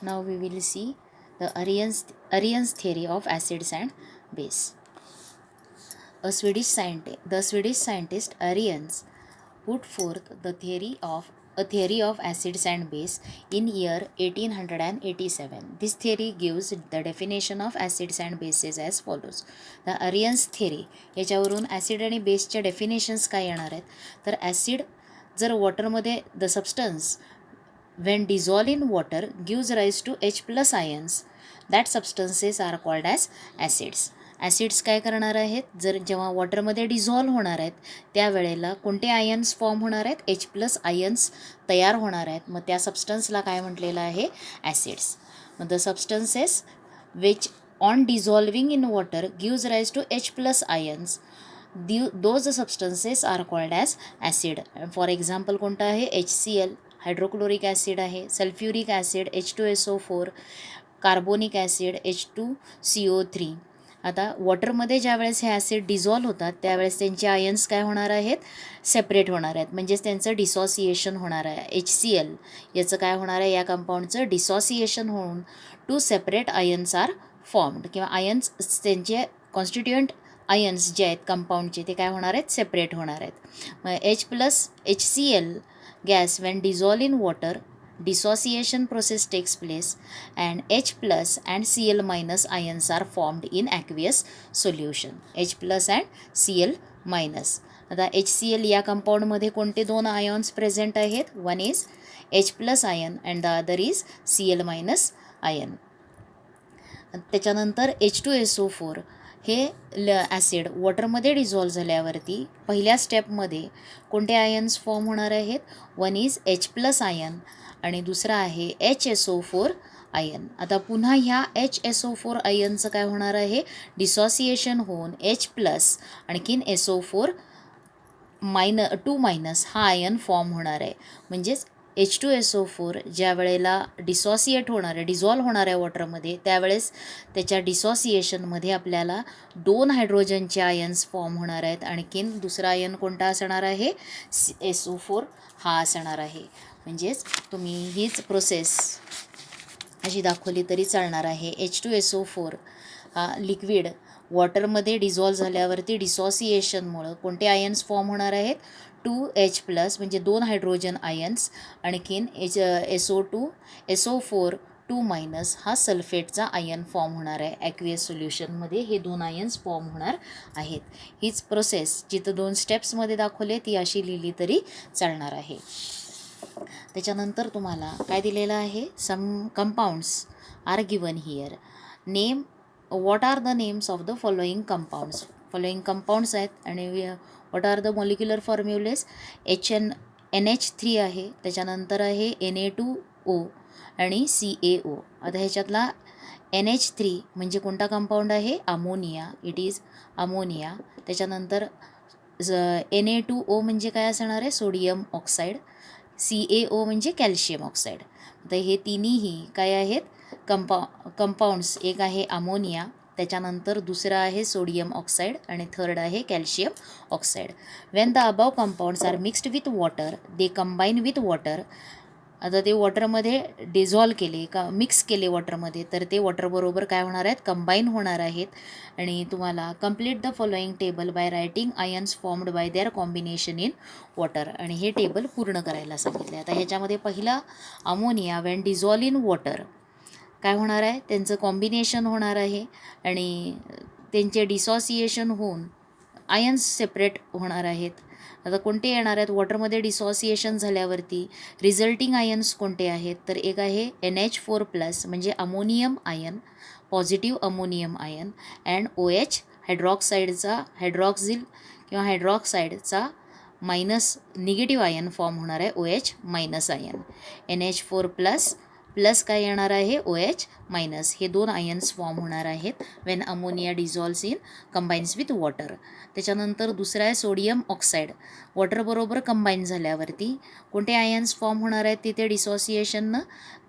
Now we will see the Arrhenius theory of acids and base. The Swedish scientist Arrhenius put forth a theory of acids and base in year 1887. This theory gives the definition of acids and bases as follows. The Arrhenius theory याच्यावरून acid आणि बेसच्या definitions काय येणार आहेत, तर acid जर वॉटरमध्ये the substance when dissolved in water gives rise to H plus ions, that substances are called as acids. Acids काय करणार आहेत, जर जेव्हा वॉटरमध्ये डिझॉल्व्ह होणार आहेत त्यावेळेला कोणते आयन्स फॉर्म होणार आहेत, एच प्लस आयन्स तयार होणार आहेत. मग त्या सबस्टन्सला काय म्हटलेलं आहे, ॲसिड्स. मग the substances which on dissolving in water gives rise to H plus ions, those substances are called as acid. For example कोणतं आहे, HCl हायड्रोक्लोरिक ॲसिड आहे, sulphuric acid H2SO4, carbonic acid H2CO3. आता वॉटरमध्ये ज्यावेळेस हे acid dissolve होतात त्यावेळेस त्यांचे ions काय होणार आहेत, सेपरेट होणार आहेत, म्हणजेच त्यांचं डिसॉसिएशन होणार आहे. HCl याचं काय होणार आहे, या कंपाऊंडचं डिसॉसिएशन होऊन 2 सेपरेट आयन्स आर फॉर्म्ड, किंवा आयन्स त्यांचे कॉन्स्टिट्युएंट आयन्स जे आहेत कंपाऊंडचे ते काय होणार आहेत, सेपरेट होणार आहेत. मग H plus HCl gas when dissolved in water, dissociation process takes place and H plus and Cl minus ions are formed in aqueous solution. H plus and Cl minus. आता HCl या कंपाऊंडमध्ये कोणते दोन ions present आहेत, one is H plus ion and the other is Cl minus ion. त्याच्यानंतर H2SO4 हे acid वॉटरमध्ये dissolve झाल्यावरती पहिल्या स्टेपमध्ये कोणते आयन्स फॉर्म होणार आहेत, one is H plus ion आणि दुसरा आहे HSO4 आयन. आता पुन्हा ह्या HSO4 आयनचं काय होणार आहे, डिसॉसिएशन होऊन H प्लस आणखीन SO4 2 मायनस हा आयन फॉर्म होणार आहे. म्हणजेच H2SO4 ज्या वेळेला डिसॉसिएट होणार आहे, डिझॉल्व्ह होणार आहे वॉटरमध्ये, त्यावेळेस त्याच्या डिसॉसिएशनमध्ये आपल्याला 2 हायड्रोजनचे आयन्स फॉर्म होणार आहेत. आणखीन दुसरा आयन कोणता असणार आहे, SO4 हा असणार आहे. म्हणजेच तुम्ही हीच प्रोसेस अशी दाखवली तरी चालणार आहे. H2SO4 हा लिक्विड वॉटरमध्ये डिझॉल्व्ह झाल्यावरती डिसॉसिएशनमुळं कोणते आयन्स फॉर्म होणार आहेत, 2H प्लस म्हणजे 2 हायड्रोजन आयन्स, आणखीन SO4 2 मायनस हा सल्फेटचा आयन फॉर्म होणार आहे. ॲक्वियस सोल्युशनमध्ये हे 2 आयन्स फॉर्म होणार आहेत. हीच प्रोसेस जिथं 2 स्टेप्समध्ये दाखवले ती अशी लिहिली तरी चालणार आहे. त्याच्यानंतर तुम्हाला काय दिलेलं आहे, some compounds are given here. Name what are the names of the following compounds. Following compounds आहेत आणि what are the molecular formulas. NH3 आहे, त्याच्यानंतर आहे Na2O आणि CaO. आता ह्याच्यातला NH3 म्हणजे कोणता कंपाऊंड आहे, अमोनिया. It is ammonia. त्याच्यानंतर Na2O म्हणजे काय असणार आहे, सोडियम ऑक्साईड. CaO म्हणजे कॅल्शियम ऑक्साईड. तर हे तिन्हीही काय आहेत, कंपाऊंड्स. एक आहे अमोनिया, त्याच्यानंतर दुसरं आहे सोडियम ऑक्साईड आणि थर्ड आहे calcium oxide. When the above compounds are mixed with water they combine with water. आता ते वॉटरमध्ये डिझॉल्व केले का मिक्स केले वॉटरमध्ये, तर ते वॉटरबरोबर काय होणार आहेत, कंबाईन होणार आहेत. आणि तुम्हाला complete the following table by writing ions formed by their combination in water. आणि हे टेबल पूर्ण करायला सांगितले. आता ह्याच्यामध्ये पहिला ammonia Wien dissolve in water काय होणार आहे, त्यांचं कॉम्बिनेशन होणार आहे आणि त्यांचे डिसॉसिएशन होऊन आयन्स सेपरेट होणार आहेत. आता कोणते येणार आहेत, वॉटरमध्ये डिसॉसिएशन झाल्यावरती रिझल्टिंग आयन्स कोणते आहेत, तर एक आहे NH4 प्लस म्हणजे ammonium ion, positive ammonium ion, and OH हायड्रॉक्झिल किंवा हायड्रॉक्साईडचा मायनस निगेटिव्ह आयन फॉर्म होणार आहे, OH minus ion. NH4 plus plus काय येणार आहे, OH मायनस. हे 2 आयन्स फॉर्म होणार आहेत Wien ammonia dissolves in combines with water. त्याच्यानंतर दुसरं आहे सोडियम ऑक्साईड. वॉटरबरोबर कंबाईन झाल्यावरती कोणते आयन्स फॉर्म होणार आहेत तिथे डिसॉसिएशननं,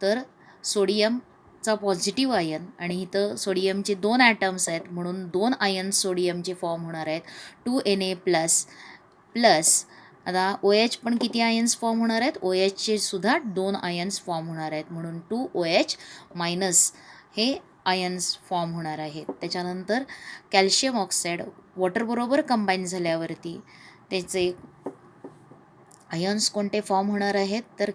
तर सोडियमचा पॉझिटिव्ह आयन, आणि इथं सोडियमचे 2 ॲटम्स आहेत म्हणून 2 आयन्स सोडियमचे फॉर्म होणार आहेत, 2Na प्लस प्लस आता OH पण किती आयन्स फॉर्म होणार आहेत, OHचे सुद्धा 2 आयन्स फॉर्म होणार आहेत, म्हणून 2OH मायनस हे आयन्स फॉर्म होणार आहेत. त्याच्यानंतर कॅल्शियम ऑक्साईड वॉटरबरोबर कंबाईन झाल्यावरती त्याचे आयन्स कोणते फॉर्म होणार आहेत, तर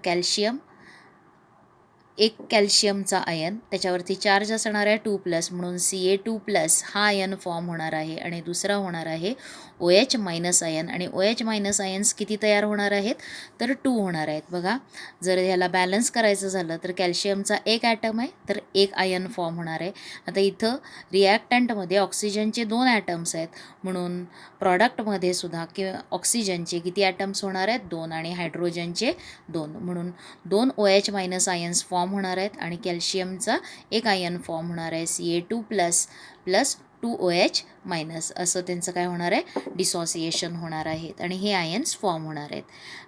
एक कॅल्शियमचा आयन त्याच्यावरती चार्ज असणार आहे 2+ म्हणून Ca2+ हा आयन फॉर्म होणार आहे आणि दुसरा होणार आहे OH मायनस आयन. आणि OH मायनस आयन्स किती तयार होणार आहेत, तर 2 होणार आहेत. बघा, जर ह्याला बॅलन्स करायचं झालं तर कॅल्शियमचा एक ॲटम आहे तर एक आयन फॉर्म होणार आहे. आता इथं रिॲक्टंटमध्ये ऑक्सिजनचे 2 ॲटम्स आहेत, म्हणून प्रॉडक्टमध्ये सुद्धा किंवा ऑक्सिजनचे किती ॲटम्स होणार आहेत, 2 आणि हायड्रोजनचे 2, म्हणून 2 OH मायनस आयन्स फॉर्म होणार आहेत आणि कॅल्शियमचा एक आयन फॉर्म होणार आहे Ca2+ 2OH मायनस, असं त्यांचं काय होणार आहे, डिसोसिएशन होणार आहेत आणि हे आयन्स फॉर्म होणार आहेत.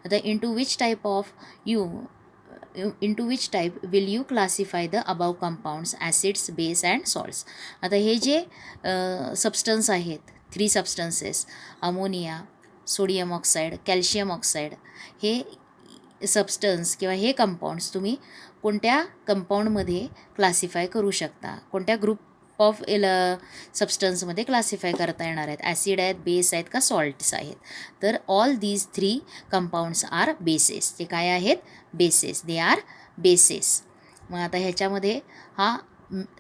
आता into which type will you classify the above compounds, acids, base and salts. आता हे जे सबस्टन्स आहेत, 3 substances, ammonia, sodium oxide, calcium oxide, हे सबस्टन्स किंवा हे कंपाऊंड्स तुम्ही कोणत्या कंपाऊंडमध्ये क्लासिफाय करू शकता, कोणत्या ग्रुप ऑफ सबस्टन्समध्ये क्लासिफाय करता येणार आहेत, ॲसिड आहेत, बेस आहेत का सॉल्ट्स आहेत. तर all these 3 compounds are bases. ते काय आहेत, बेसेस, दे आर बेसेस. मग आता ह्याच्यामध्ये हा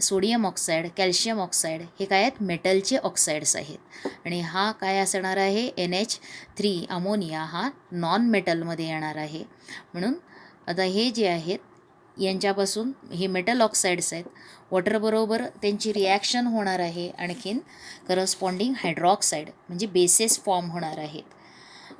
सोडियम ऑक्साईड, कॅल्शियम ऑक्साईड हे काय आहेत, मेटलचे ऑक्साईड्स आहेत आणि हा काय असणार आहे, NH3 अमोनिया हा नॉन मेटलमध्ये येणार आहे. म्हणून आता हे जे आहेत यांच्यापासून हे मेटल ऑक्साईड्स आहेत, वॉटरबरोबर त्यांची रिॲक्शन होणार आहे, आणखीन करस्पॉन्डिंग हायड्रॉक्साईड म्हणजे बेसेस फॉर्म होणार आहेत.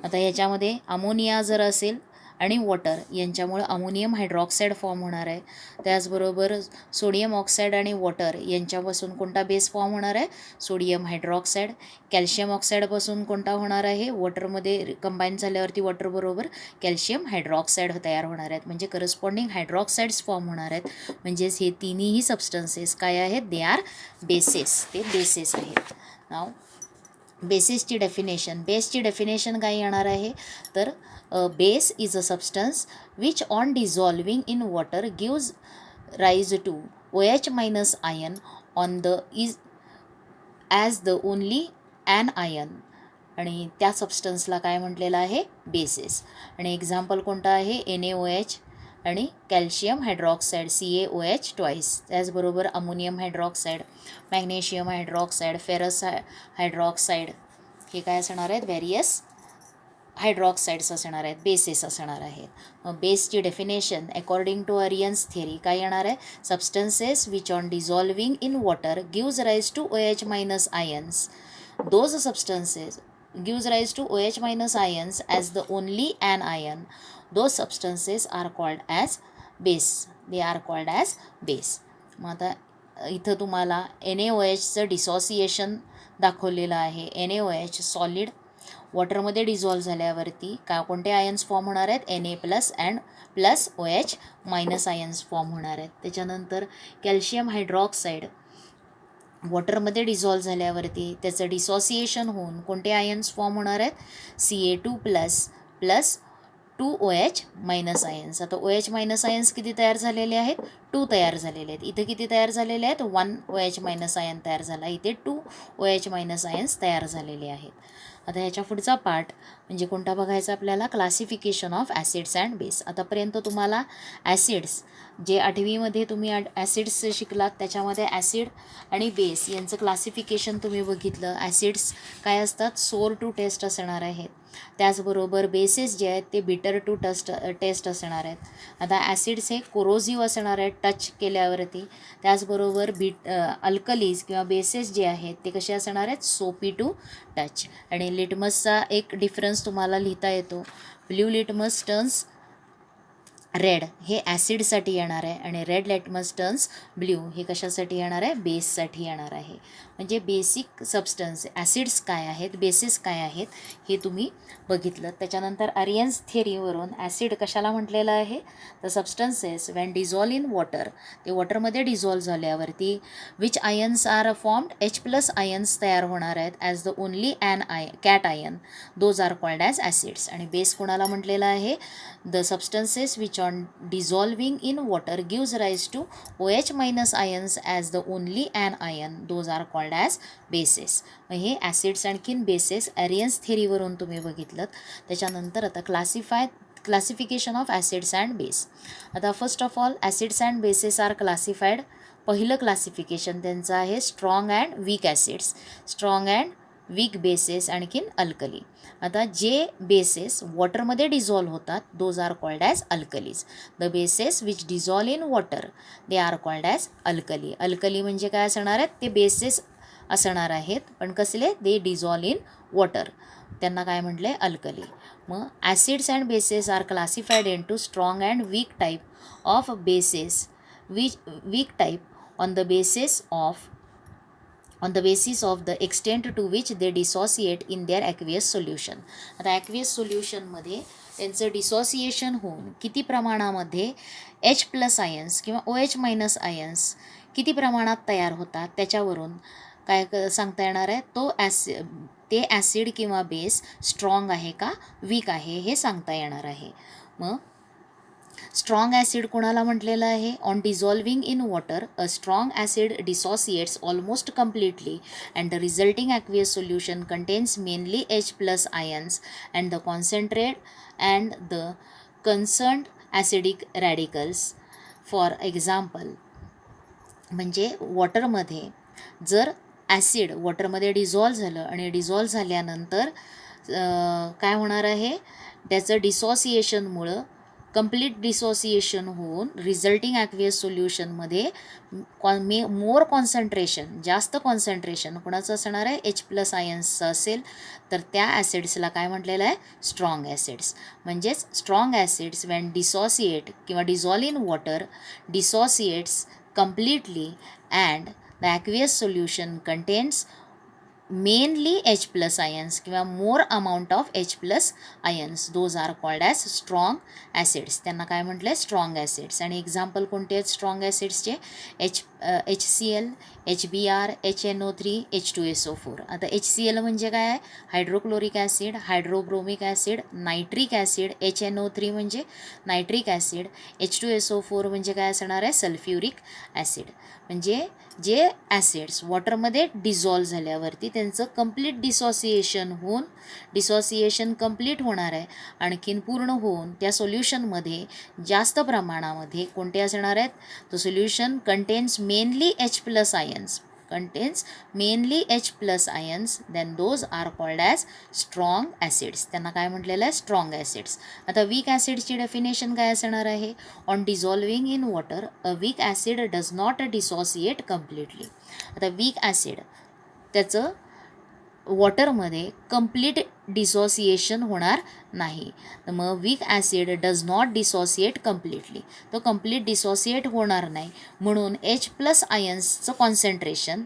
आता ह्याच्यामध्ये अमोनिया जर असेल आणि वॉटर यांच्यामुळे अमोनियम हायड्रॉक्साईड फॉर्म होणार आहे. त्याचबरोबर सोडियम ऑक्साईड आणि वॉटर यांच्यापासून कोणता बेस फॉर्म होणार आहे, सोडियम हायड्रॉक्साईड. कॅल्शियम ऑक्साईडपासून कोणता होणार आहे, वॉटरमध्ये कंबाईन झाल्यावरती वॉटरबरोबर कॅल्शियम हायड्रॉक्साईड तयार होणार आहेत, म्हणजे करस्पॉन्डिंग हायड्रॉक्साईड्स फॉर्म होणार आहेत. म्हणजेच हे तिन्ही सबस्टन्सेस काय आहेत, दे आर बेसेस, ते बेसेस आहेत. नाव बेसिसची डेफिनेशन काय येणार आहे, तर base is a substance which on dissolving in water gives rise to OH minus ion on the is as the only an ion, आणि त्या सबस्टन्सला काय म्हटलेलं आहे, बेसिस. आणि एक्झाम्पल कोणतं आहे, NaOH आणि कॅल्शियम हायड्रॉक्साईड CaOH ट्वाईस. त्याचबरोबर ammonium hydroxide, magnesium hydroxide, ferrous hydroxide हे काय असणार आहेत, व्हेरियस हायड्रॉक्साईड्स असणार आहेत, बेसेस असणार आहेत. मग बेसची definition according to Arrhenius theory काय येणार आहे, substances which on dissolving in water gives rise to OH minus ions, those substances gives rise to OH minus ions as the only an ion, those substances are called as base, they are called as base. मग आता इथं तुम्हाला NaOHचं dissociation दाखवलेलं आहे. NaOH solid वॉटरमध्ये dissolve झाल्यावरती कोणते ions form होणार आहेत, Na+ and plus OH minus ions form होणार आहेत. त्याच्यानंतर कॅल्शियम हायड्रॉक्साईड वॉटरमध्ये डिझॉल्व झाल्यावरती त्याचं डिसोसिएशन होऊन कोणते आयन्स फॉर्म होणार आहेत, Ca2+ 2OH मायनस आयन्स. आता OH मायनस आयन्स किती तयार झालेले आहेत, 2 तयार झालेले आहेत. इथे किती तयार झालेले आहेत, 1 OH मायनस आयन तयार झाला, इथे 2 OH मायनस आयन्स तयार झालेले आहेत. आता ह्याच्या पुढचा पार्ट म्हणजे कोणता बघायचा आपल्याला, classification of acids and base. आतापर्यंत तुम्हाला ॲसिड्स जे 8वीमध्ये तुम्ही ॲसिड्स शिकलात त्याच्यामध्ये ॲसिड आणि बेस यांचं क्लासिफिकेशन तुम्ही बघितलं. ॲसिड्स काय असतात, सोर टू टेस्ट असणार आहेत, त्याचबरोबर बेसेस जे आहेत ते बिटर टू टेस्ट असणार आहेत. आता ॲसिड्स हे कोरोजिव्ह असणार आहेत टच केल्यावरती, त्याचबरोबर अल्कलीज किंवा बेसेस जे आहेत ते कसे असणार आहेत, सोपी टू टच. आणि लिटमसचा एक डिफरन्स तुम्हाला लिहिता येतो, ब्ल्यू लिटमस टर्न्स रेड हे ॲसिडसाठी येणार आहे आणि रेड लेटमस टर्न्स ब्ल्यू हे कशासाठी येणार आहे, बेससाठी येणार आहे. म्हणजे बेसिक सबस्टन्स ॲसिड्स काय आहेत, बेसिस काय आहेत हे तुम्ही बघितलं. त्याच्यानंतर आर्यन्स थेअरीवरून ॲसिड कशाला म्हटलेलं आहे, तर substances when dissolve in water, ते वॉटरमध्ये डिझॉल्व झाल्यावरती which ions are formed, H+ ions तयार होणार आहेत as the only cation, those are called as acids. आणि बेस कोणाला म्हटलेलं आहे, the substances which on dissolving in water gives rise to OH- ions as the only an ion, those are called as bases. हे acids आणखीन bases Arrhenius थेअरीवरून तुम्ही बघितलं. त्याच्यानंतर आता classification of acids and base. आता first of all acids and bases are classified. पहिलं classification त्यांचं आहे strong and weak acids, strong and weak bases आणखीन अल्कली. आता जे बेसेस वॉटरमध्ये डिझॉल्व होतात those are called as alkalis. The bases which dissolve in water they are called as alkali. Alkali म्हणजे काय असणार आहेत, ते बेसेस असणार आहेत पण कसले, दे डिझॉल्व इन वॉटर, त्यांना काय म्हटले, अल्कली. मग acids and bases are classified into strong and weak type of bases, weak type on the basis of the extent to which they dissociate in their aqueous solution. आता aqueous सोल्युशनमध्ये त्यांचं dissociation होऊन किती प्रमाणामध्ये H+ ions किंवा OH- ions किती प्रमाणात तयार होतात त्याच्यावरून काय सांगता येणार आहे, ते ॲसिड किंवा बेस स्ट्रॉंग आहे का वीक आहे हे सांगता येणार आहे. मग स्ट्रॉंग ॲसिड कोणाला म्हटलेलं आहे, on dissolving in water a strong acid dissociates almost completely and the resulting aqueous solution contains mainly H+ ions and the concentrate and the concerned acidic radicals. For example, म्हणजे वॉटरमध्ये जर acid वॉटरमध्ये dissolve झालं आणि dissolve झाल्यानंतर काय होणार आहे, त्याचं डिसोसिएशनमुळं कंप्लीट डिसोसिएशन होऊन रिझल्टिंग ॲक्वियस सोल्युशनमध्ये मोर कॉन्सन्ट्रेशन, जास्त कॉन्सन्ट्रेशन कोणाचं असणार आहे, H+ आयन्सचं असेल तर त्या ॲसिड्सला काय म्हटलेलं आहे, स्ट्रॉंग ॲसिड्स. म्हणजेच स्ट्रॉंग ॲसिड्स वेन डिसोसिएट किंवा dissolve in water dissociates completely and the aqueous solution contains mainly H+ ions किंवा more amount of H+ ions, those are called as strong acids. त्यांना काय म्हटलं, स्ट्रॉंग ॲसिड्स. आणि example कोणते आहेत strong ॲसिड्सचे, HCl, HBr, HNO3, H2SO4. आता HCl म्हणजे काय आहे, hydrochloric acid, hydrobromic acid, nitric acid. HNO3 म्हणजे नायट्रिक ॲसिड. H2SO4 म्हणजे काय असणार आहे, सल्फ्युरिक ॲसिड. म्हणजे जे ॲसिड्स वॉटरमध्ये डिझॉल्व झाल्यावरती त्यांचं कंप्लीट डिसोसिएशन कंप्लीट होणार आहे, आणखीन पूर्ण होऊन त्या सोल्युशनमध्ये जास्त प्रमाणामध्ये कोणते असणार आहेत, तो solution contains mainly H+ ions, then those are called as strong acids. त्यांना काय म्हटलेलं आहे, स्ट्रॉंग ॲसिड्स. आता वीक ॲसिडची डेफिनेशन काय असणार आहे, on dissolving in water a weak acid does not dissociate completely. आता वीक ॲसिड त्याचं वॉटरमध्ये कंप्लीट डिसोसिएशन होणार नाही. तर मग weak acid does not dissociate completely, तो कंप्लीट डिसोसिएट होणार नाही, म्हणून H+ आयन्सचं कॉन्सन्ट्रेशन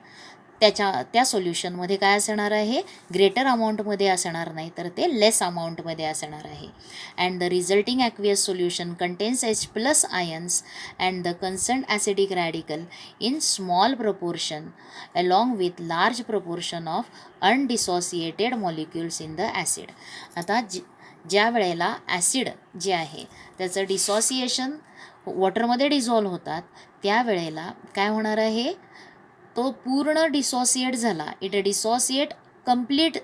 त्या सोल्युशनमध्ये काय असणार आहे, ग्रेटर अमाऊंटमध्ये असणार नाही तर ते लेस अमाऊंटमध्ये असणार आहे. And the resulting aqueous solution contains H+ ions and the concerned acidic radical in small proportion along with large proportion of undissociated molecules in the acid. आता ज्या वेळेला ॲसिड जे आहे त्याचं डिसोसिएशन वॉटरमध्ये डिझॉल्व होतात त्यावेळेला काय होणार आहे, तो पूर्ण डिसोसिएट झाला, कंप्लीट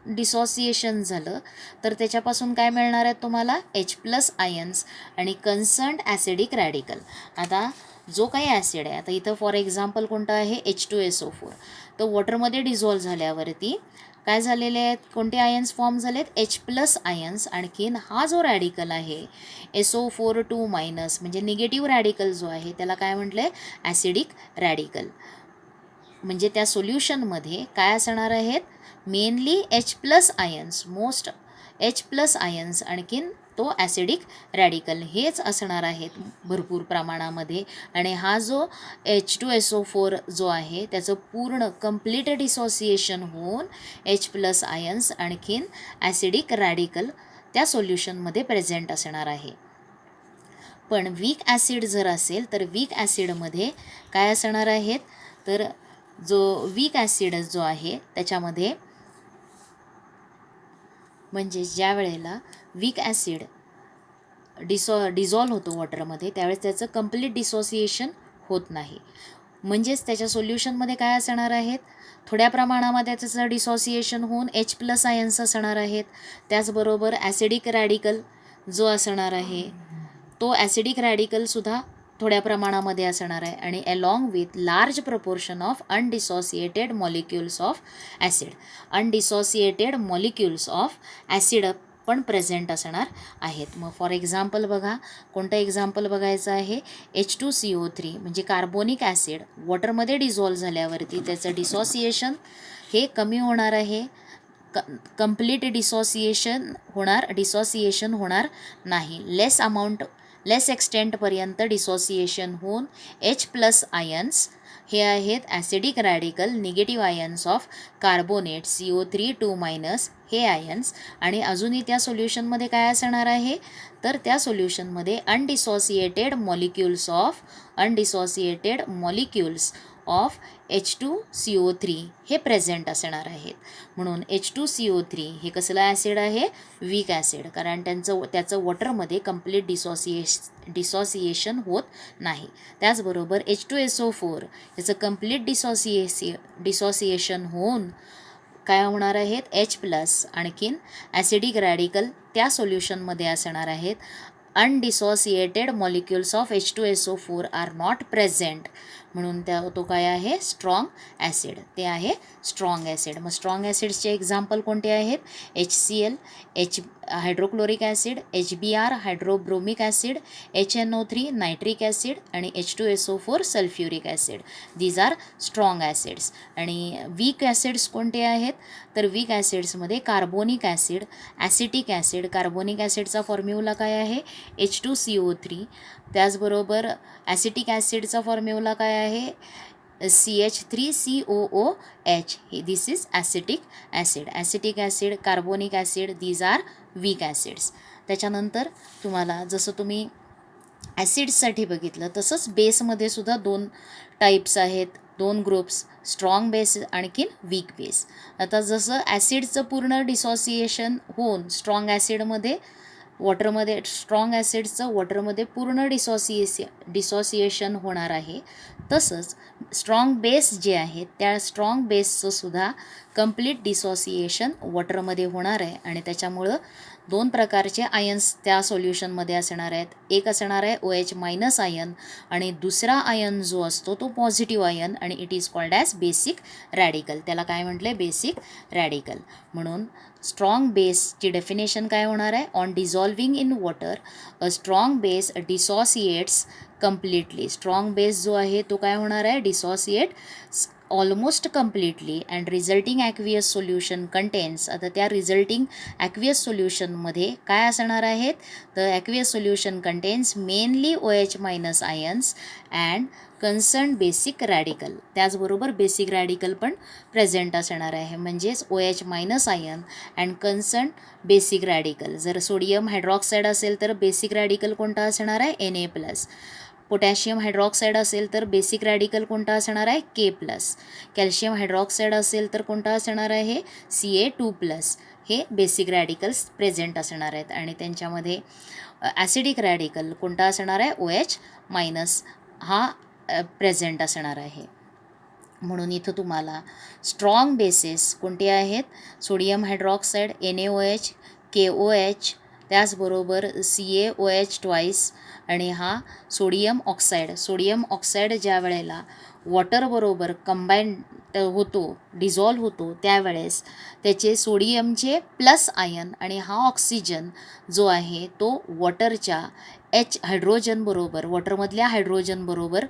डिसोसिएशन झालं तर त्याच्यापासून काय मिळणार आहे तुम्हाला, H+ आयन्स आणि कन्सर्न्ड ॲसिडिक रॅडिकल. आता जो काही ॲसिड आहे, आता इथं फॉर एक्झाम्पल कोणतं आहे, H2SO4, तो वॉटरमध्ये डिझॉल्व झाल्यावरती काय झालेले आहेत, कोणते आयन्स फॉर्म झालेत, H+ आयन्स. आणखीन हा जो रॅडिकल आहे SO4 2- म्हणजे निगेटिव्ह रॅडिकल जो आहे त्याला काय म्हटलं आहे, ॲसिडिक रॅडिकल. म्हणजे त्या सोल्युशनमध्ये काय असणार आहेत, mainly H+ ions, H+ ions आणखीन तो ॲसिडिक रॅडिकल हेच असणार आहेत भरपूर प्रमाणामध्ये. आणि हा जो H2SO4 जो आहे त्याचं पूर्ण कंप्लीट डिसोसिएशन होऊन H+ आयन्स आणखीन ॲसिडिक रॅडिकल त्या सोल्युशनमध्ये प्रेझेंट असणार आहे. पण वीक ॲसिड जर असेल तर वीक ॲसिडमध्ये काय असणार आहेत, तर जो वीक ॲसिड जो आहे त्याच्यामध्ये म्हणजे ज्या वेळेला वीक ॲसिड डिझॉल्व होतो वॉटरमध्ये त्यावेळेस त्याचं कंप्लीट डिसोसिएशन होत नाही. म्हणजेच त्याच्या सोल्युशनमध्ये काय असणार आहेत, थोड्या प्रमाणामध्ये त्याचं डिसोसिएशन होऊन H+ आयन्स असणार आहेत. त्याचबरोबर ॲसिडिक रॅडिकल जो असणार आहे तो ॲसिडिक रॅडिकलसुद्धा थोड्या प्रमाणामध्ये असणार आहे. आणि along with large proportion of undissociated molecules of acid. Undissociated molecules of acid पण प्रेझेंट असणार आहेत. मग फॉर एक्झाम्पल बघा, कोणतं एक्झाम्पल बघायचं आहे, H2CO3 म्हणजे कार्बोनिक ॲसिड वॉटरमध्ये डिझॉल्व झाल्यावरती त्याचं डिसोसिएशन हे कमी होणार आहे, कंप्लीट डिसोसिएशन होणार नाही. लेस एक्सटेंटपर्यंत डिसोसिएशन होऊन H+ आयन्स हे आहेत acidic radical negative ions of carbonate CO3 हे आयन्स. आणि अजूनही त्या सोल्युशनमध्ये काय असणार आहे, तर त्या सोल्युशनमध्ये अनडिसोसिएटेड मॉलिक्युल्स ऑफ H2CO3 हे प्रेझेंट असणार आहेत. म्हणून H2CO3 हे कसलं ॲसिड आहे, वीक ॲसिड, कारण त्याचं वॉटरमध्ये कंप्लीट डिसोसिएशन होत नाही. त्याचबरोबर H2SO4 याचं कंप्लीट डिसोसिएशन होऊन काय होणार आहेत, H+ आणखीन ॲसिडिक रॅडिकल त्या सोल्युशनमध्ये असणार आहेत. Undissociated molecules of H2SO4 are not present, म्हणून तो काय आहे, स्ट्रॉंग ॲसिड, ते आहे स्ट्रॉंग ॲसिड. मग स्ट्रॉंग ॲसिड्सचे एक्झाम्पल कोणते आहेत, HCl hydrochloric acid, HBr hydrobromic acid, HNO3 nitric acid आणि H2SO4 sulphuric acid. These are strong acids. आणि वीक ॲसिड्स कोणते आहेत, तर वीक ॲसिड्समध्ये carbonic acid, acetic acid. Carbonic ॲसिडचा फॉर्म्युला काय आहे, H2CO3. त्याचबरोबर ॲसिटिक ॲसिडचा फॉर्म्युला काय आहे, CH3COOH. This is acetic acid. Acetic acid, carbonic acid, these are weak acids. त्याच्यानंतर तुम्हाला जसं तुम्ही ॲसिड्ससाठी बघितलं तसंच बेसमध्ये सुद्धा 2 टाईप्स आहेत, 2 ग्रुप्स, स्ट्रॉंग बेस आणखीन वीक बेस. आता जसं ॲसिडचं पूर्ण डिसोसिएशन होऊन स्ट्रॉंग ॲसिडचं वॉटरमध्ये पूर्ण डिसोसिएशन होणार आहे, तसंच स्ट्रॉंग बेस जे आहेत त्या स्ट्रॉंग बेसचं सुद्धा कंप्लीट डिसोसिएशन वॉटरमध्ये होणार आहे. आणि त्याच्यामुळं 2 प्रकारचे आयन्स त्या सोल्युशनमध्ये असणार आहेत. एक असणार आहे OH- आयन आणि दुसरा आयन जो असतो तो पॉझिटिव्ह आयन, आणि it is called as basic radical. त्याला काय म्हटलं, बेसिक रॅडिकल. म्हणून स्ट्रॉंग बेसची डेफिनेशन काय होणार आहे, on dissolving in water a strong base dissociates completely. Strong base जो आहे तो काय होणार आहे, dissociate almost completely. And resulting aqueous solution contains. आता त्या रिझल्टिंग ॲक्वियस सोल्युशनमध्ये काय असणार आहेत, तर aqueous solution contains mainly OH- ions and concern basic radical. त्याचबरोबर बेसिक रॅडिकल पण प्रेझेंट असणार आहे, म्हणजेच OH- ion and concern basic radical. जर सोडियम हायड्रॉक्साईड असेल तर बेसिक रॅडिकल कोणता असणार आहे, Na+. पोटॅशियम हायड्रॉक्साईड असेल तर बेसिक रॅडिकल कोणता असणार आहे, K+. कॅल्शियम हायड्रॉक्साईड असेल तर कोणता असणार आहे, Ca2+. हे बेसिक रॅडिकल्स प्रेझेंट असणार आहेत. आणि त्यांच्यामध्ये ॲसिडिक रॅडिकल कोणता असणार आहे, OH- हा प्रेझेंट असणार आहे. म्हणून इथं तुम्हाला स्ट्रॉंग बेसेस कोणते आहेत, सोडियम हायड्रॉक्साईड NaOH, KOH, त्याचबरोबर CaOH2 आणि हा सोडियम ऑक्साईड ज्या वेळेला वॉटरबरोबर कंबाईंड होतो, डिझॉल्व होतो, त्यावेळेस त्याचे सोडियमचे प्लस आयन आणि हा ऑक्सिजन जो आहे तो वॉटरच्या हायड्रोजनबरोबर, वॉटरमधल्या हायड्रोजनबरोबर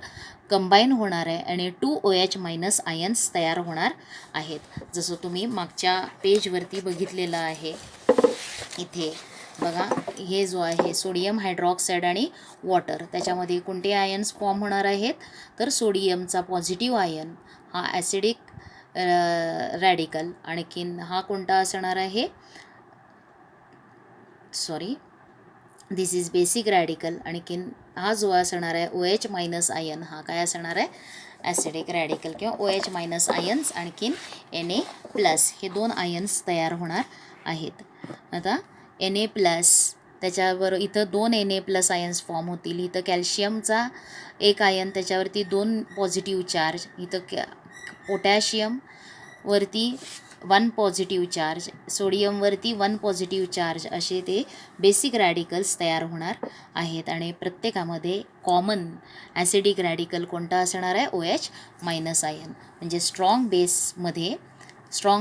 कंबाईन होणार आहे आणि 2 OH- आयन्स तयार होणार आहेत. जसं तुम्ही मागच्या पेजवरती बघितलेलं आहे, इथे बघा हे जो आहे सोडियम हायड्रॉक्साईड आणि वॉटर, त्याच्यामध्ये कोणते आयन्स फॉर्म होणार आहेत, तर सोडियमचा पॉझिटिव्ह आयन हा ॲसिडिक रॅडिकल, आणखीन हा कोणता असणार आहे, sorry this is basic radical, आणखीन हा जो असणार आहे OH मायनस आयन हा काय असणार आहे, ॲसिडिक रॅडिकल किंवा OH मायनस आयन्स, आणखीन Na प्लस हे 2 आयन्स तयार होणार आहेत. आता Na प्लस त्याच्यावर इथं 2 Na प्लस आयन्स फॉर्म होतील. इथं कॅल्शियमचा एक आयन त्याच्यावरती 2 पॉझिटिव्ह चार्ज, इथं पोटॅशियमवरती 1 पॉझिटिव्ह चार्ज, सोडियमवरती 1 पॉझिटिव्ह चार्ज असे ते बेसिक रॅडिकल्स तयार होणार आहेत. आणि प्रत्येकामध्ये कॉमन ॲसिडिक रॅडिकल कोणता असणार आहे, OH मायनस आयन. म्हणजे स्ट्रॉंग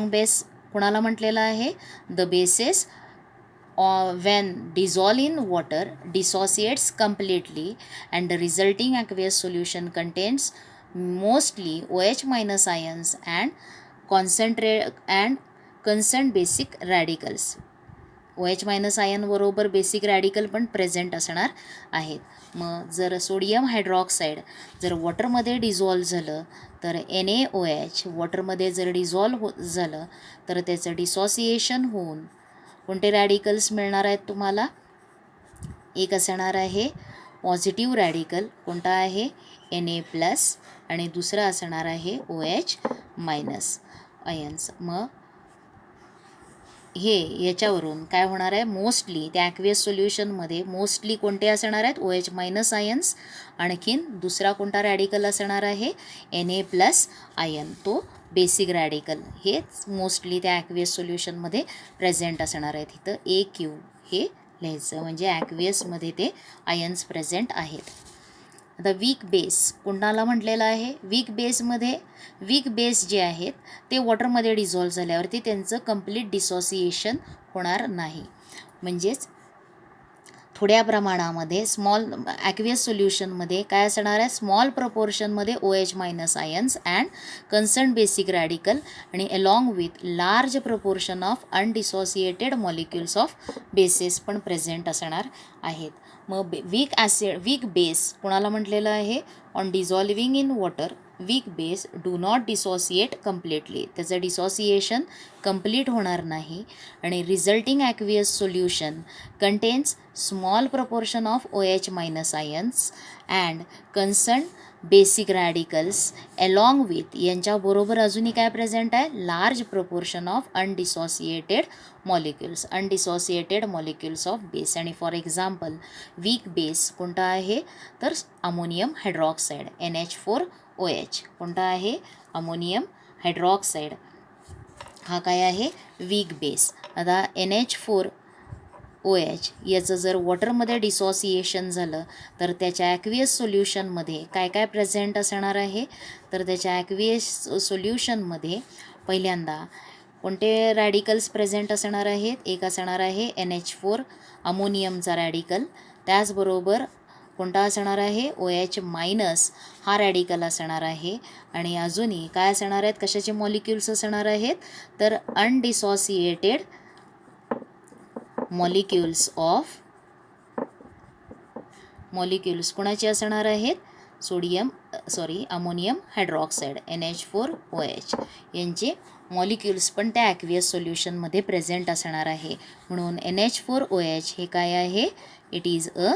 बेस कोणाला म्हटलेलं आहे, the bases when dissolved in water dissociates completely and the resulting aqueous solution contains mostly OH minus ions and concerned basic radicals. OH minus ion बरोबर basic radical पण present असणार आहेत. मग जर सोडियम हायड्रॉक्साईड जर वॉटरमध्ये डिझॉल्व झालं तर NaOH वॉटरमध्ये जर डिझॉल्व झालं तर त्याचं डिसॉसिएशन होऊन कोणते रॅडिकल्स मिळणार आहेत तुम्हाला, एक असणार आहे पॉझिटिव्ह रॅडिकल कोणता आहे Na प्लस, आणि दुसरा असणार आहे OH मायनस आयन्स. मग हे याच्यावरून काय होणार आहे, मोस्टली त्या ॲक्वियस सोल्युशनमध्ये मोस्टली कोणते असणार आहेत, OH मायनस आयन्स, आणखीन दुसरा कोणता रॅडिकल असणार आहे Na प्लस आयन, तो बेसिक रॅडिकल. हेच मोस्टली त्या ॲक्वियस सोल्युशनमध्ये प्रेझेंट असणार आहेत. इथं AQ हे लिहायचं, म्हणजे ॲक्वियसमध्ये ते आयन्स प्रेझेंट आहेत. आता वीक बेस कोणाला म्हटलेलं आहे, वीक बेस जे आहेत ते वॉटरमध्ये डिझॉल्व झाल्यावरती त्यांचं कंप्लीट डिसॉसिएशन होणार नाही. म्हणजेच थोड्या प्रमाणामध्ये स्मॉल ॲक्वियस सोल्युशनमध्ये काय असणार आहे, स्मॉल प्रपोर्शनमध्ये OH minus ions and concern basic radical, आणि along with large proportion of undissociated molecules of bases पण प्रेझेंट असणार आहेत. मग वीक बेस कोणाला म्हटलेलं आहे, on dissolving in water weak base do not dissociate completely, त्याचं डिसॉसिएशन कंप्लीट होणार नाही, आणि resulting aqueous solution contains small proportion of OH minus ions and concern basic radicals along with, यांच्याबरोबर अजूनही काय प्रेझेंट आहे, large proportion of undissociated molecules of base. आणि for example weak base कोणता आहे, तर अमोनियम हायड्रॉक्साईड NH4OH कोणता आहे, अमोनियम हायड्रॉक्साईड हा काय आहे, वीक बेस. आता NH4OH याचं जर वॉटरमध्ये डिसॉसिएशन झालं तर त्याच्या ॲक्वियस सोल्युशनमध्ये काय काय प्रेझेंट असणार आहे, तर त्याच्या ॲक्वियस सोल्युशनमध्ये पहिल्यांदा कोणते रॅडिकल्स प्रेझेंट असणार आहेत, एक असणार आहे NH4 अमोनियमचा रॅडिकल, त्याचबरोबर कोणता असणार आहे, OH मायनस हा रॅडिकल असणार आहे, आणि अजूनही काय असणार आहेत, कशाचे मॉलिक्युल्स असणार आहेत, तर अनडिसॉसिएटेड मॉलिक्युल्स कोणाचे असणार आहेत, अमोनियम हायड्रॉक्साईड NH4OH यांचे मॉलिक्युल्स पण त्या ॲक्वियस सोल्युशनमध्ये प्रेझेंट असणार आहे. म्हणून NH4OH हे काय आहे, it is a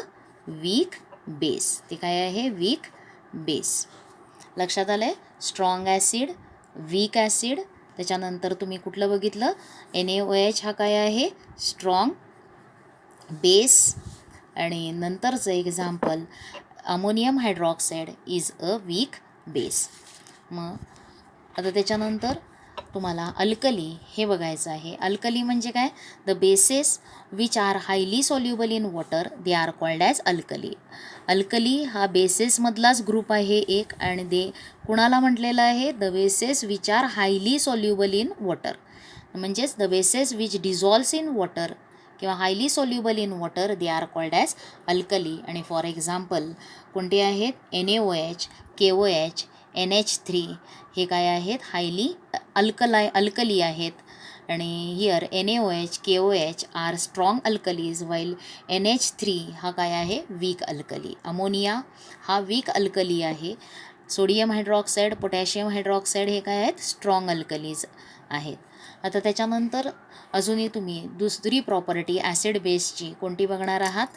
weak base, ते काय आहे, वीक बेस. लक्षात आलं आहे, स्ट्रॉंग ॲसिड, वीक ॲसिड, त्याच्यानंतर तुम्ही कुठलं बघितलं, NaOH हा काय आहे, स्ट्रॉंग बेस, आणि नंतरचं example ammonium hydroxide is a weak base. मग आता त्याच्यानंतर तुम्हाला अल्कली हे बघायचं आहे. अल्कली म्हणजे काय, the bases which are highly soluble in water they are called as alkali. Alkali हा बेसेसमधलाच ग्रुप आहे एक, आणि दे कुणाला म्हटलेलं आहे, the bases which are highly soluble in water, म्हणजेच the bases which dissolves in water किंवा highly soluble in water they are called as alkali. आणि फॉर एक्झाम्पल कोणते आहेत, NaOH, KOH, NH3 हे काय आहेत, हायली अल्कली आहेत. आणि here NaOH KOH are strong alkalis while NH3 हा काय आहे वीक अल्कली. अमोनिया हा वीक अल्कली आहे. सोडियम हायड्रॉक्साईड पोटॅशियम हायड्रॉक्साईड हे काय आहेत स्ट्रॉंग अल्कलीज आहेत. आता त्याच्यानंतर अजूनही तुम्ही दुसरी प्रॉपर्टी ॲसिड बेसची कोणती बघणार आहात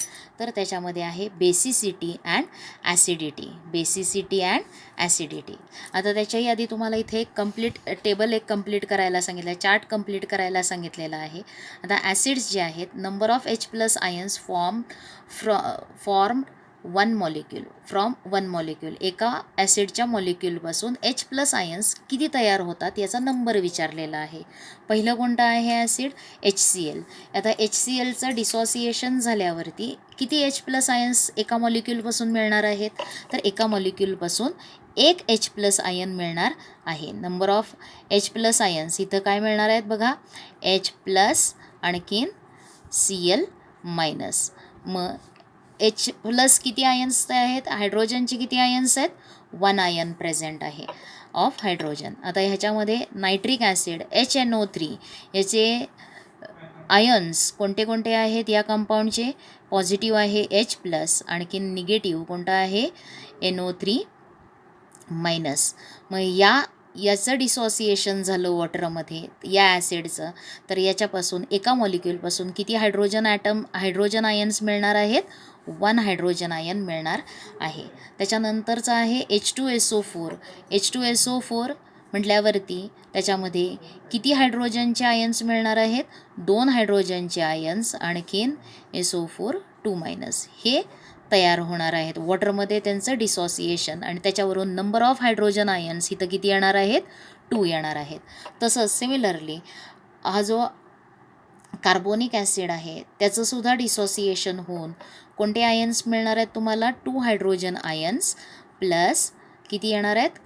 तर त्याच्यामध्ये आहे basicity and acidity. Basicity and acidity. आता त्याच्याही आधी तुम्हाला इथे एक टेबल कंप्लीट करायला सांगितलं आहे, चार्ट कंप्लीट करायला सांगितलेला आहे. आता ॲसिड्स जे आहेत number of H+ ions form from one molecule. एका ॲसिडच्या मॉलिक्यूलपासून H+ आयन्स किती तयार होतात याचा नंबर विचारलेला आहे. पहिलं कोणतं आहे ॲसिड HCl. आता HClचं डिसोसिएशन झाल्यावरती किती H+ आयन्स एका मॉलिक्यूलपासून मिळणार आहेत तर एका मॉलिक्यूलपासून एक H+ आयन मिळणार आहे. नंबर ऑफ H+ आयन्स इथं काय मिळणार आहेत बघा H+ आणखीन Cl-. मग H+ किती आयन्स आहेत हायड्रोजनचे किती आयन्स आहेत 1 आयन प्रेझेंट आहे ऑफ हायड्रोजन. आता ह्याच्यामध्ये नायट्रिक ॲसिड HNO3 याचे आयन्स कोणते कोणते आहेत या कंपाऊंडचे पॉझिटिव्ह आहे H+, आणखीन निगेटिव्ह कोणता आहे NO3-. मग याचं डिसोसिएशन झालं वॉटरमध्ये या ॲसिडचं तर याच्यापासून एका मॉलिक्यूलपासून किती हायड्रोजन आयन्स मिळणार आहेत 1 हायड्रोजन आयन मिळणार आहे. त्याच्यानंतरचं आहे H2SO4. H2SO4 म्हटल्यावरती त्याच्यामध्ये किती हायड्रोजनचे आयन्स मिळणार आहेत 2 हायड्रोजनचे आयन्स आणखीन SO4 2- हे तयार होणार आहेत वॉटरमध्ये त्यांचं डिसोसिएशन आणि त्याच्यावरून नंबर ऑफ हायड्रोजन आयन्स इथं किती येणार आहेत 2 येणार आहेत. तसंच सिमिलरली हा जो कार्बोनिक ॲसिड आहे त्याचंसुद्धा डिसोसिएशन होऊन कोणते आयन्स मिळणार आहेत तुम्हाला 2 हायड्रोजन आयन्स प्लस किती येणार आहेत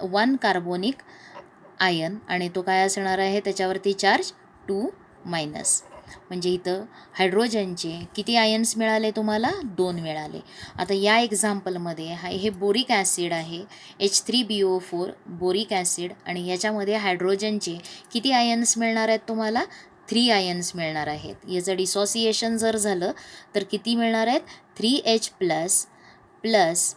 1 कार्बोनिक आयन आणि तो काय असणार आहे त्याच्यावरती चार्ज 2-. म्हणजे इथं हायड्रोजनचे किती आयन्स मिळाले तुम्हाला 2 मिळाले. आता या एक्झाम्पलमध्ये हे बोरिक ॲसिड आहे H3BO4 बोरिक ॲसिड आणि याच्यामध्ये हायड्रोजनचे किती आयन्स मिळणार आहेत तुम्हाला 3 आयन्स मिळणार आहेत. याचं डिसोसिएशन जर झालं तर किती मिळणार आहेत 3H+ प्लस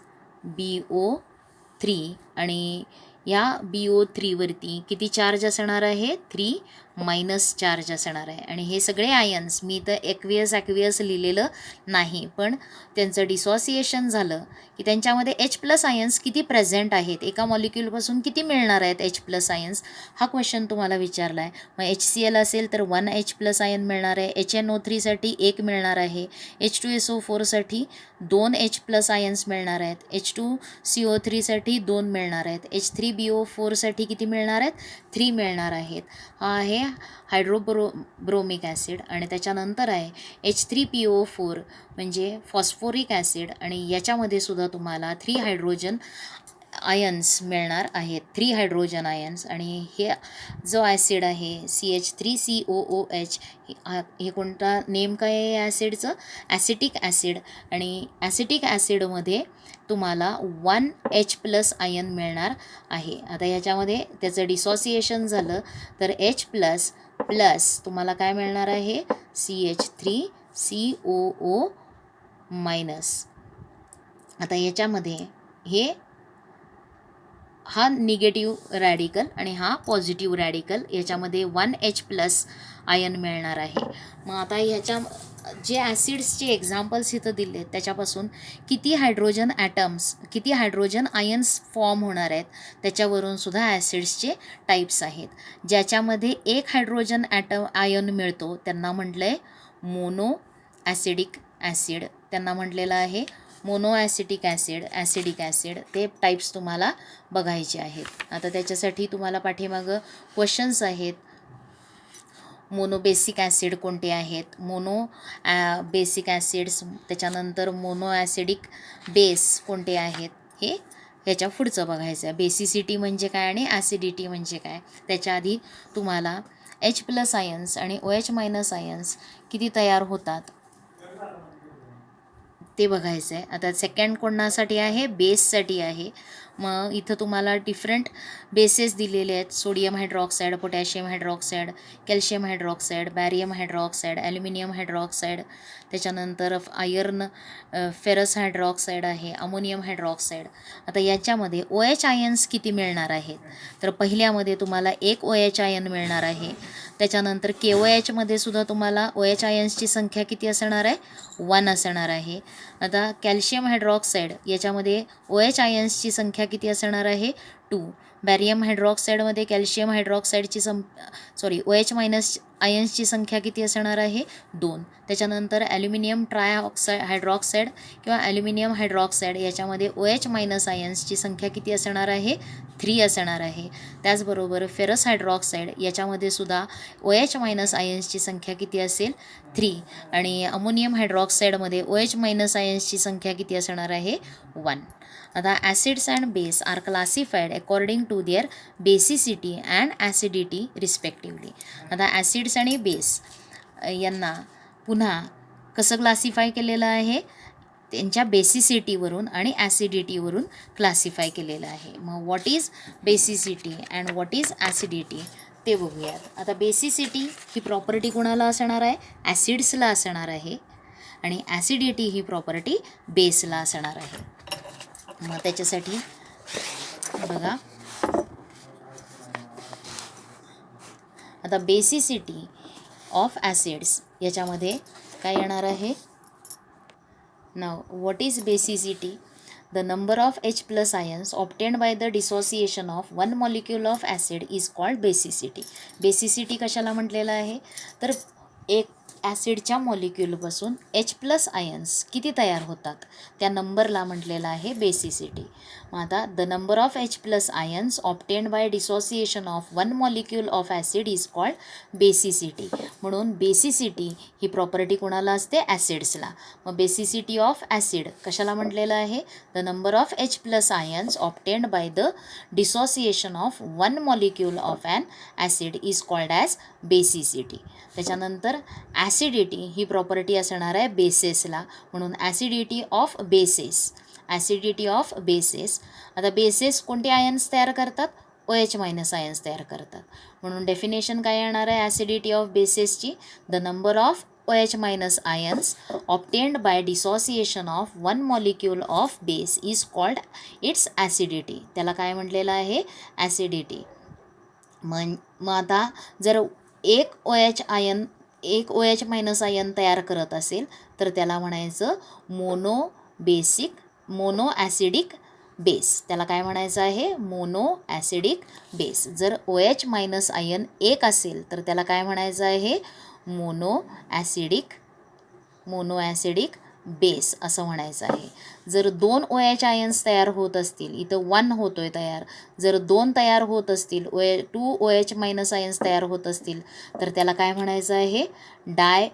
BO3 आणि या BO3 वरती किती चार्ज असणार आहे 3- चार्ज असणार आहे. आणि हे सगळे आयन्स मी इथं ॲक्वियस लिहिलेलं नाही पण त्यांचं डिसोसिएशन झालं की त्यांच्यामध्ये H+ आयन्स किती प्रेझेंट आहेत एका मॉलिक्यूलपासून किती मिळणार आहेत H+ आयन्स हा क्वेश्चन तुम्हाला विचारला आहे. मग HCl असेल तर 1 H+ आयन मिळणार आहे. HNO3साठी 1 मिळणार आहे. H2SO4साठी 2 H+ आयन्स मिळणार आहेत. H2CO3साठी 2 मिळणार आहेत. H3BO4साठी किती मिळणार आहेत 3 मिळणार आहेत. हा आहे ब्रोमिक ॲसिड आणि त्याच्यानंतर आहे H3PO4 म्हणजे फॉस्फोरिक ॲसिड आणि याच्यामध्ये सुद्धा तुम्हाला 3 हायड्रोजन आयन्स मिळणार आहेत 3 हायड्रोजन आयन्स. आणि हे जो ॲसिड आहे CH3COOH हे कोणता नेम काय आहे या ॲसिडचं ॲसिटिक ॲसिड आणि ॲसिटिक ॲसिडमध्ये तुम्हाला 1 H+ आयन मिळणार आहे. आता ह्याच्यामध्ये त्याचं डिसोसिएशन झालं तर H+ प्लस तुम्हाला काय मिळणार आहे CH3COO-. आता याच्यामध्ये हा निगेटिव्ह रॅडिकल आणि हा पॉझिटिव्ह रॅडिकल याच्यामध्ये 1 H+ आयन मिळणार आहे. मग आता ह्याच्या जे ॲसिड्सचे एक्झाम्पल्स इथं दिले त्याच्यापासून किती हायड्रोजन आयन्स फॉर्म होणार आहेत त्याच्यावरून सुद्धा ॲसिड्सचे टाईप्स आहेत. ज्याच्यामध्ये एक हायड्रोजन आयन मिळतो त्यांना म्हटलं आहे मोनो ॲसिडिक ॲसिड. त्यांना म्हटलेलं आहे mono acetic acid acidic acid. ते टाईप्स तुम्हाला बघायचे आहेत. आता त्याच्यासाठी तुम्हाला पाठीमागं क्वेश्चन्स आहेत. मोनो बेसिक ॲसिड कोणते आहेत बेसिक ॲसिड्स त्याच्यानंतर मोनो ॲसिडिक बेस कोणते आहेत हे ह्याच्या पुढचं बघायचं आहे. बेसिसिटी म्हणजे काय आणि ॲसिडिटी म्हणजे काय त्याच्या आधी तुम्हाला H+ आयन्स आणि OH- आयन्स किती तयार होतात ते बघायचं आहे. आता सेकंड कोणासाठी आहे बेससाठी आहे. मग इथं तुम्हाला डिफरंट बेसेस दिलेले आहेत. Sodium hydroxide, potassium hydroxide, calcium hydroxide, barium hydroxide, aluminium hydroxide, त्याच्यानंतर आयर्न फेरस हायड्रॉक्साईड आहे, अमोनियम हायड्रॉक्साईड. आता याच्यामध्ये OH आयन्स किती मिळणार आहेत? तर पहिल्यामध्ये तुम्हाला 1 OH आयन मिळणार आहे. त्याच्यानंतर KOH मध्ये सुद्धा तुम्हाला OH आयन्सची संख्या किती असणार आहे? 1 असणार आहे. आता कॅल्शियम हायड्रॉक्साईड याच्यामध्ये OH आयन्सची संख्या किती असणार आहे? 2. बॅरियम हायड्रॉक्साईडमध्ये कॅल्शियम हायड्रॉक्साईडची OH मायनस आयन्सची संख्या किती असणार आहे? 2. त्याच्यानंतर ॲल्युमिनियम हायड्रॉक्साईड किंवा ॲल्युमिनियम हायड्रॉक्साईड याच्यामध्ये OH मायनस आयन्सची संख्या किती असणार आहे? 3 असणार आहे. त्याचबरोबर फेरस हायड्रॉक्साईड याच्यामध्ये सुद्धा OH मायनस आयन्सची संख्या किती असेल? 3. आणि अमोनियम हायड्रॉक्साईडमध्ये OH मायनस आयन्सची संख्या किती असणार आहे? 1. आता acids and base are classified according to their basicity and acidity respectively. आता ॲसिड्स आणि बेस यांना पुन्हा कसं क्लासिफाय केलेलं आहे? त्यांच्या बेसिसिटीवरून आणि ॲसिडिटीवरून क्लासिफाय केलेलं आहे. मग what is basicity and what is acidity ते बघूयात. आता बेसिसिटी ही प्रॉपर्टी कोणाला असणार आहे? ॲसिड्सला असणार आहे. आणि ॲसिडिटी ही प्रॉपर्टी बेसला असणार आहे. मग त्याच्यासाठी बघा, आता बेसिसिटी ऑफ ॲसिड्स याच्यामध्ये काय येणार आहे? नाव what is basicity? The number of H plus ions obtained by the dissociation of one molecule of acid is called basicity. Basicity कशाला म्हटलेलं आहे? तर एक ॲसिडच्या मॉलिक्यूलपासून H प्लस आयन्स किती तयार होतात त्या नंबरला म्हटलेलं आहे बेसिसिटी. मग आता the number of H plus ions obtained by dissociation of one molecule of acid is called basicity. म्हणून बेसिसिटी ही प्रॉपर्टी कोणाला असते? ॲसिड्सला. मग बेसिसिटी ऑफ ॲसिड कशाला म्हटलेलं आहे? The number of H plus ions obtained by the dissociation of one molecule of an acid is called as basicity. त्याच्यानंतर acidity ही property असणार आहे बेसेसला. म्हणून acidity of bases. Acidity of bases. आता बेसेस कोणते आयन्स तयार करतात? OH मायनस आयन्स तयार करतात. म्हणून डेफिनेशन काय येणार आहे ॲसिडिटी ऑफ बेसेसची? The number of OH minus ions obtained by dissociation of one molecule of base is called its acidity. त्याला काय म्हटलेलं आहे? ॲसिडिटी. मग आता जर एक OH मायनस आयन तयार करत असेल तर त्याला म्हणायचं मोनो ॲसिडिक बेस. त्याला काय म्हणायचं आहे? Mono acidic base. जर OH मायनस आयन एक असेल तर त्याला काय म्हणायचं आहे? मोनो ॲसिडिक बेस असं म्हणायचं आहे. जर 2 OH आयन्स तयार होत असतील, इथं 1 होतोय तयार, जर 2 तयार होत असतील, 2 OH मायनस आयन्स तयार होत असतील तर त्याला काय म्हणायचं आहे? डाय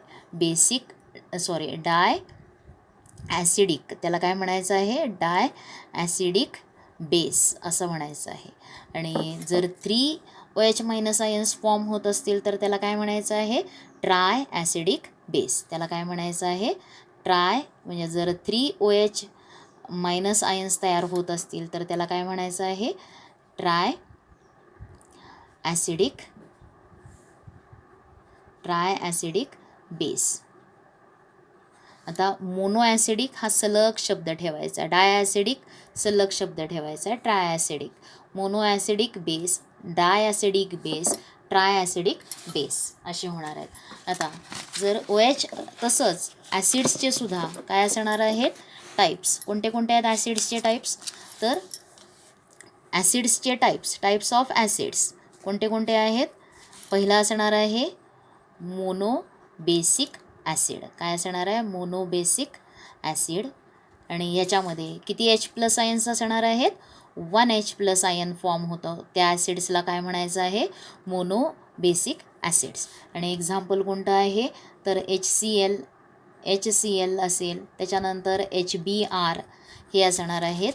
ॲसिडिक. त्याला काय म्हणायचं आहे? डाय ॲसिडिक बेस असं म्हणायचं आहे. आणि जर 3 OH मायनस आयन्स फॉर्म होत असतील तर त्याला काय म्हणायचं आहे? Tri acidic base. त्याला काय म्हणायचं आहे? ट्राय म्हणजे जर 3 OH मायनस आयन्स तयार होत असतील तर त्याला काय म्हणायचं आहे? Tri acidic base. आता मोनो ॲसिडिक हा सलग शब्द ठेवायचा, डाय ॲसिडिक सलग शब्द ठेवायचा, tri acidic. Mono acidic base, di acidic base, tri acidic base असे होणार आहेत. आता जर OH तसंच ॲसिड्सचे सुद्धा काय असणार आहेत? टाईप्स. कोणते कोणते आहेत ॲसिड्सचे टाईप्स? तर ॲसिड्सचे टाईप्स ऑफ ॲसिड्स कोणते कोणते आहेत? पहिला असणार आहे मोनो बेसिक ॲसिड. काय असणार आहे? Mono basic acid. आणि ह्याच्यामध्ये किती H प्लस आयन्स असणार आहेत? 1 H प्लस आयन फॉर्म होतं. त्या ॲसिड्सला काय म्हणायचं आहे? Mono basic acids. आणि एक्झाम्पल कोणतं आहे? तर HCl असेल, त्याच्यानंतर HBr हे असणार आहेत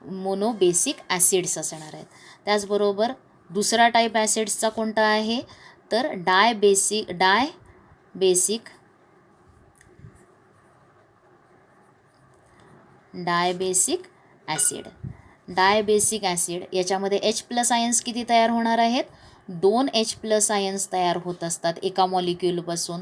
मोनो बेसिक ॲसिड्स असणार आहेत. त्याचबरोबर दुसरा टाईप ॲसिड्सचा कोणता आहे? तर di basic dibasic acid. Dibasic acid याच्यामध्ये H+ आयन्स किती तयार होणार आहेत? 2 H+ आयन्स तयार होत असतात एका मॉलिक्यूलपासून.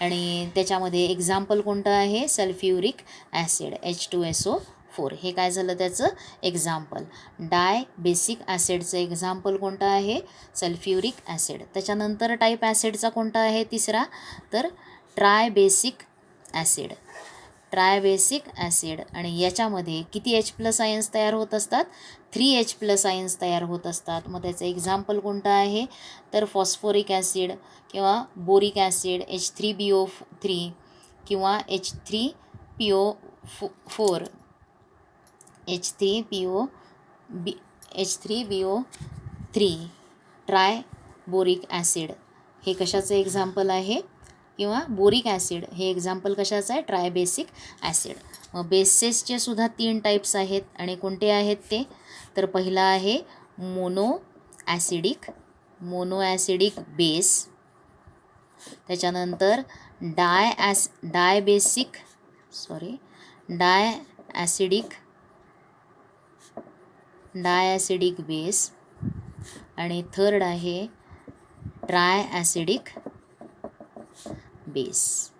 आणि त्याच्यामध्ये एक्झाम्पल कोणतं आहे? Sulphuric acid H2SO4. हे काय झालं त्याचं एक्झाम्पल. डायबेसिक ॲसिडचं एक्झाम्पल कोणतं आहे? Sulphuric acid. त्याच्यानंतर टाईप ॲसिडचा कोणता आहे तिसरा? तर ट्रायबेसिक ॲसिड. ट्रायबेसिक ॲसिड. आणि याच्यामध्ये किती H+ आयन्स तयार होत असतात? 3 H+ आयन्स तयार होत असतात. मग त्याचं एक्झाम्पल कोणतं आहे? तर फॉस्फोरिक ॲसिड किंवा बोरिक ॲसिड H3BO3 किंवा H3PO4 H3BO3 try boric acid हे कशाचं एक्झाम्पल आहे? किंवा बोरिक ॲसिड हे एक्झाम्पल कशाचं आहे? ट्रायबेसिक ॲसिड. मग बेसेसचे सुद्धा 3 टाईप्स आहेत. आणि कोणते आहेत ते? तर पहिला आहे मोनो ॲसिडिक बेस. त्याच्यानंतर डायॲसिडिक बेस. आणि थर्ड आहे ट्रायॲसिडिक बेस.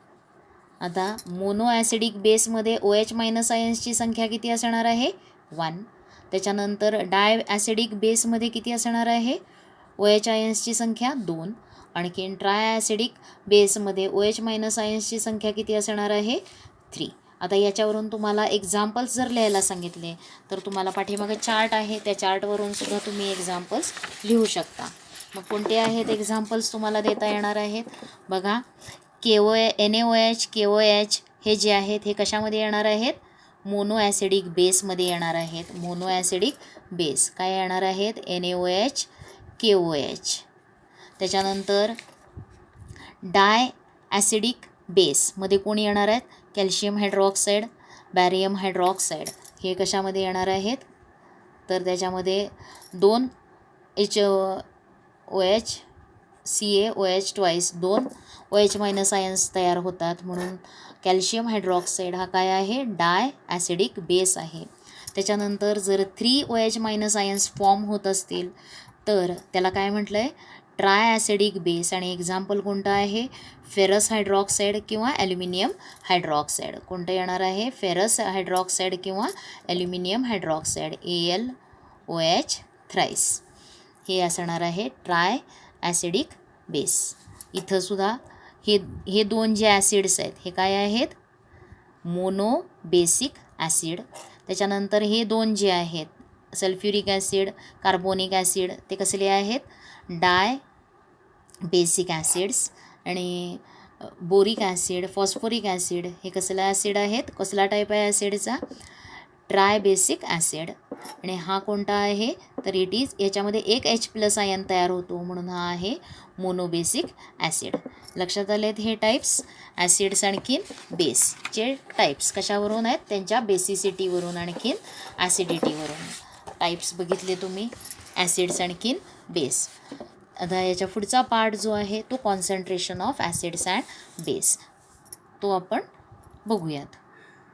आता मोनो ॲसिडिक बेसमध्ये OH- आयन्सची संख्या किती असणार आहे? 1. त्याच्यानंतर डायॲसिडिक बेसमध्ये किती असणार आहे? OH आयन्सची संख्या 2. आणखीन ट्रायॲसिडिक बेसमध्ये OH- आयन्सची संख्या किती असणार आहे? 3. आता याच्यावरून तुम्हाला एक्झाम्पल्स जर लिहायला सांगितले तर तुम्हाला पाठीमागे चार्ट आहे, त्या चार्टवरून सुद्धा तुम्ही एक्झाम्पल्स लिहू शकता. मग कोणते आहेत एक्झाम्पल्स तुम्हाला देता येणार आहेत? बघा, NaOH, KOH हे जे आहेत हे कशामध्ये येणार आहेत? मोनो ॲसिडिक बेसमध्ये येणार आहेत. मोनो ॲसिडिक बेस काय येणार आहेत? NaOH, KOH. त्याच्यानंतर डायॲसिडिक बेसमध्ये कोणी येणार आहेत? कॅल्शियम हायड्रॉक्साईड, बॅरियम हायड्रॉक्साईड हे कशामध्ये येणार आहेत? तर त्याच्यामध्ये 2 OH CaOH twice 2 OH- ions तयार होतात. म्हणून कॅल्शियम हायड्रॉक्साईड हा काय आहे? डायॲसिडिक बेस आहे. त्याच्यानंतर जर 3 OH- आयन्स फॉर्म होत असतील तर त्याला काय म्हटलं आहे? ट्रायॲसिडिक बेस. आणि एक्झाम्पल कोणतं आहे? फेरस हायड्रॉक्साईड किंवा ॲल्युमिनियम हायड्रॉक्साईड. कोणतं येणार आहे? फेरस हायड्रॉक्साईड किंवा ॲल्युमिनियम हायड्रॉक्साईड AlOH थ्राईस हे असणार आहे ट्रायॲसिडिक बेस. इथंसुद्धा हे 2 जे ॲसिड्स आहेत हे काय आहेत? Mono basic acid. त्याच्यानंतर हे 2 जे आहेत सल्फ्युरिक ॲसिड, कार्बोनिक ॲसिड ते कसले आहेत? Basic acids. आणि बोरिक ॲसिड, फॉस्फोरिक ॲसिड हे कसलं ॲसिड आहेत? कसला टाईप आहे ॲसिडचा? ट्रायबेसिक ॲसिड. आणि हा कोणता आहे? तर इट इज याच्यामध्ये एक H+ आयन तयार होतो म्हणून हा आहे मोनोबेसिक ॲसिड. लक्षात आलेत हे टाईप्स ॲसिड्स. आणखीन बेसचे टाईप्स कशावरून आहेत? त्यांच्या बेसिसिटीवरून आणखीन ॲसिडिटीवरून. टाईप्स बघितले तुम्ही ॲसिड्स आणखीन बेस. आता याच्या पुढचा पार्ट जो आहे तो concentration of acids and base तो आपण बघूयात.